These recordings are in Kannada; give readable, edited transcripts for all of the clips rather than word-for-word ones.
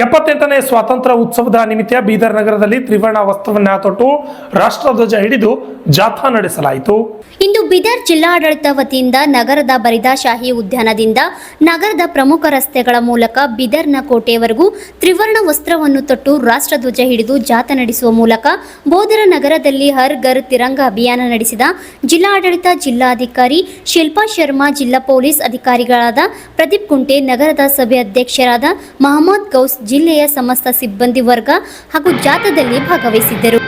78ನೇ ಸ್ವಾತಂತ್ರ್ಯ ಉತ್ಸವದ ನಿಮಿತ್ತ ಬೀದರ್ ನಗರದಲ್ಲಿ ತ್ರಿವರ್ಣ ವಸ್ತ್ರವನ್ನು ತೊಟ್ಟು ರಾಷ್ಟ್ರಧ್ವಜ ಹಿಡಿದು ಜಾಥಾ ನಡೆಸಲಾಯಿತು. ಇಂದು ಬೀದರ್ ಜಿಲ್ಲಾಡಳಿತ ವತಿಯಿಂದ ನಗರದ ಬರಿದಾಶಾಹಿ ಉದ್ಯಾನದಿಂದ ನಗರದ ಪ್ರಮುಖ ರಸ್ತೆಗಳ ಮೂಲಕ ಬೀದರ್ನ ಕೋಟೆಯವರೆಗೂ ತ್ರಿವರ್ಣ ವಸ್ತ್ರವನ್ನು ತೊಟ್ಟು ರಾಷ್ಟ್ರಧ್ವಜ ಹಿಡಿದು ಜಾಥಾ ನಡೆಸುವ ಮೂಲಕ ಬೋಧರ ನಗರದಲ್ಲಿ ಹರ್ ಘರ್ ತಿರಂಗ ಅಭಿಯಾನ ನಡೆಸಿದ ಜಿಲ್ಲಾಡಳಿತ ಜಿಲ್ಲಾಧಿಕಾರಿ ಶಿಲ್ಪಾ ಶರ್ಮಾ, ಜಿಲ್ಲಾ ಪೊಲೀಸ್ ಅಧಿಕಾರಿಗಳಾದ ಪ್ರದೀಪ್ ಕುಂಟೆ, ನಗರದ ಸಭೆ ಅಧ್ಯಕ್ಷರಾದ ಮಹಮ್ಮದ್ ಗೌಸ್, ಜಿಲ್ಲೆಯ ಸಮಸ್ತ ಸಿಬ್ಬಂದಿ ವರ್ಗ ಹಾಗೂ ಜಾಥಾದಲ್ಲಿ ಭಾಗವಹಿಸಿದ್ದರು.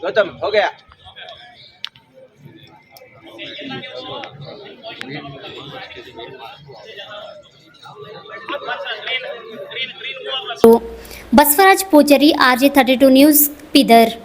गौतम हो गया। बसवराज पूजारी, RJ32 न्यूज़, बीदर।